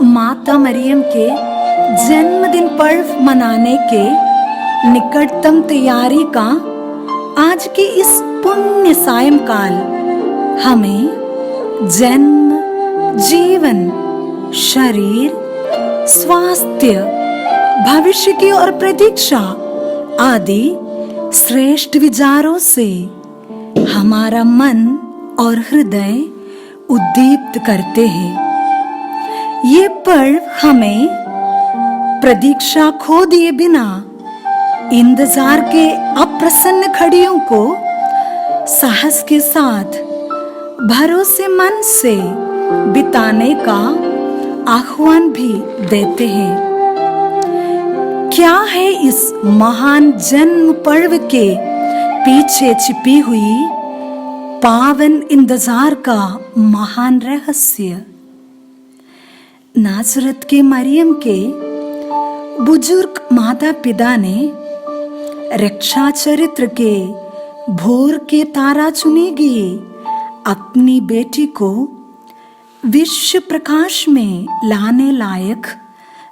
माता मरियम के जन्मदिन पर्व मनाने के निकटतम तैयारी का आज के इस पुण्य सायंकाल हमें जन्म, जीवन, शरीर, स्वास्थ्य, भविष्य की और प्रतीक्षा आदि श्रेष्ठ विचारों से हमारा मन और हृदय उद्दीप्त करते हैं। ये पर्व हमें प्रतीक्षा खो दिए बिना इंतजार के अप्रसन्न घड़ियों को साहस के साथ भरोसेमंद से बिताने का आह्वान भी देते हैं। क्या है इस महान जन्म पर्व के पीछे छिपी हुई पावन इंतजार का महान रहस्य? नासरत के मरियम के बुजुर्ग माता पिता ने रक्षा चरित्र के भोर के तारा चुनेगी अपनी बेटी को विश्व प्रकाश में लाने लायक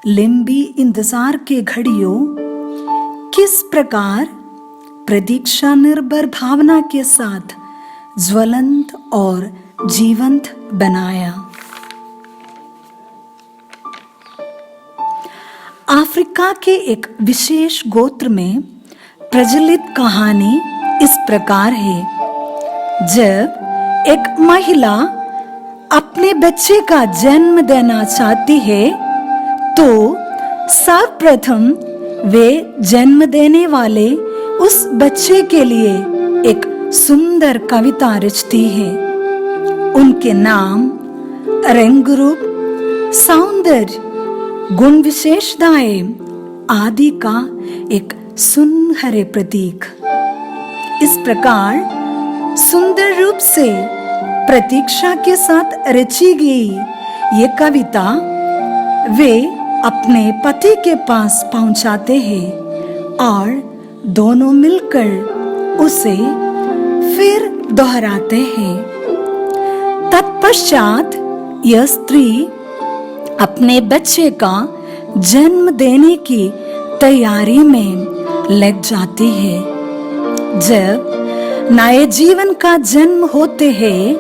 लंबी इंतजार के घड़ियों किस प्रकार प्रतीक्षा निर्भर भावना के साथ ज्वलंत और जीवंत बनाया। अफ्रीका के एक विशेष गोत्र में प्रचलित कहानी इस प्रकार है। जब एक महिला अपने बच्चे का जन्म देना चाहती है तो सर्वप्रथम वे जन्म देने वाले उस बच्चे के लिए एक सुंदर कविता रचती है। उनके नाम, रंग रूप, सौंदर्य, गुण विशेषताएं आदि का एक सुनहरे प्रतीक। इस प्रकार सुंदर रूप से प्रतीक्षा के साथ रची गई ये कविता वे अपने पति के पास पहुंचाते हैं और दोनों मिलकर उसे फिर दोहराते हैं। तत्पश्चात यह स्त्री अपने बच्चे का जन्म देने की तैयारी में लग जाती है। जब नए जीवन का जन्म होते हैं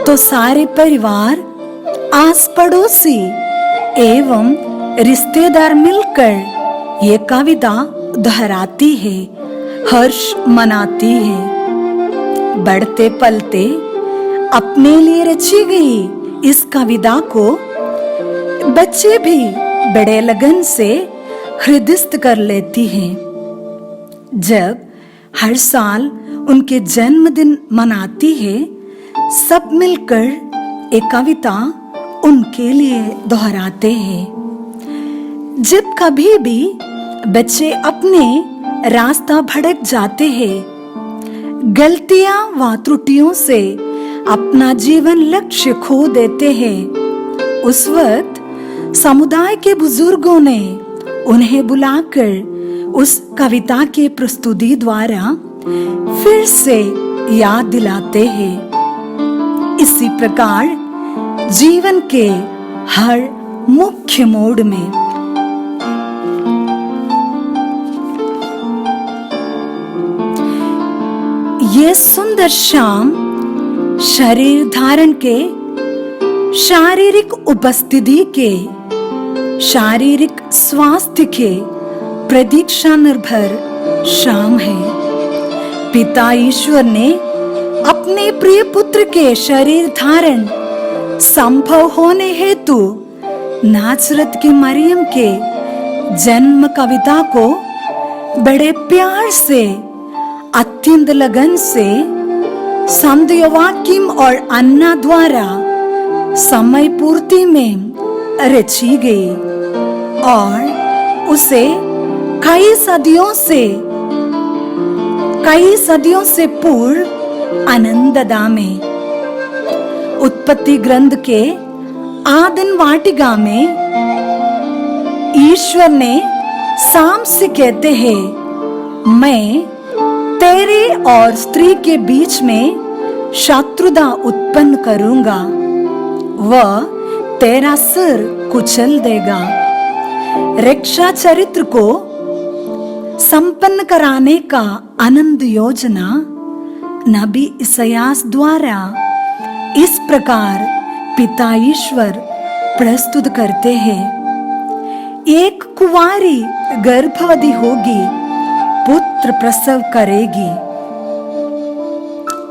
तो सारे परिवार, आस पड़ोसी एवं रिश्तेदार मिलकर ये कविता दोहराती है, हर्ष मनाती है। बढ़ते पलते अपने लिए रची गई इस कविता को बच्चे भी बड़े लगन से हृदयस्थ कर लेती हैं। जब हर साल उनके जन्मदिन मनाती है, सब मिलकर एक कविता उनके लिए दोहराते हैं। जब कभी भी बच्चे अपने रास्ता भटक जाते हैं, गलतियां व त्रुटियों से अपना जीवन लक्ष्य खो देते हैं, उस वक्त समुदाय के बुजुर्गों ने उन्हें बुलाकर उस कविता के प्रस्तुति द्वारा फिर से याद दिलाते हैं। इसी प्रकार जीवन के हर मुख्य मोड़ में ये सुंदर शाम शरीर धारण के, शारीरिक उपस्थिति के, शारीरिक स्वास्थ्य के प्रतीक्षा निर्भर शाम है। पिता ईश्वर ने अपने प्रिय पुत्र के शरीर धारण संभव होने हेतु नासरत के मरियम के जन्म कविता को बड़े प्यार से, अत्यंत लगन से समदयोवाकिम और अन्ना द्वारा समय पूर्ति में रची गई और उसे कई सदियों से पूर्व आनंददा में, उत्पत्ति ग्रंथ के आदन वाटिका में ईश्वर ने शाम से कहते हैं, मैं तेरे और स्त्री के बीच में शत्रुता उत्पन्न करूंगा, वह तेरा सिर कुचल देगा। रक्षा चरित्र को संपन्न कराने का आनंद योजना नबी इसायास द्वारा इस प्रकार पिता ईश्वर प्रस्तुत करते हैं। एक कुंवारी गर्भवती होगी, पुत्र प्रसव करेगी।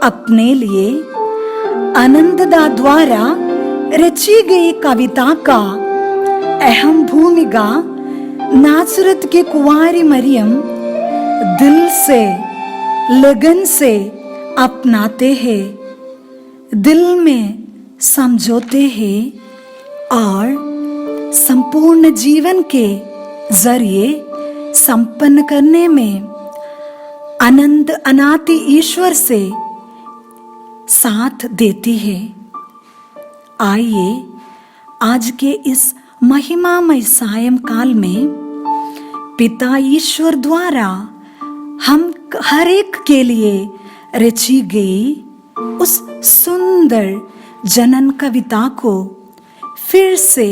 अपने लिए आनंददा द्वारा रची गई कविता का अहम भूमिका नासरत की कुंवारी मरियम दिल से लगन से अपनाते हैं, दिल में समझौते हैं और संपूर्ण जीवन के जरिए संपन्न करने में आनंद अनादि ईश्वर से साथ देती है। आइए आज के इस महिमामय सायंकाल में पिता ईश्वर द्वारा हम हर एक के लिए रची गई उस सुंदर जनन कविता को फिर से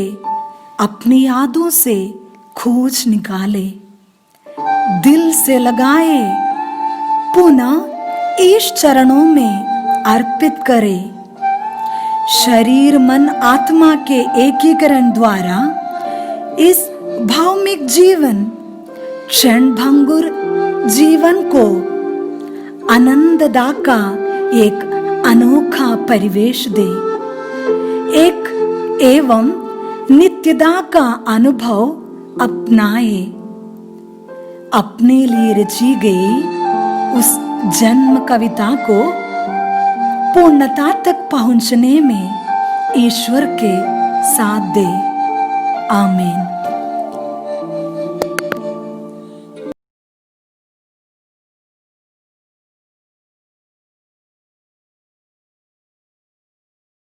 अपनी यादों से खोज निकाले, दिल से लगाए, पुनः ईश चरणों में अर्पित करे। शरीर मन आत्मा के एकीकरण द्वारा इस भौमिक जीवन क्षण भंगुर जीवन को आनंददा का एक अनोखा परिवेश दे, एक एवं नित्यदा का अनुभव अपनाए। अपने लिए रची गई उस जन्म कविता को पूर्णता तक पहुंचने में ईश्वर के साथ दे। आमीन।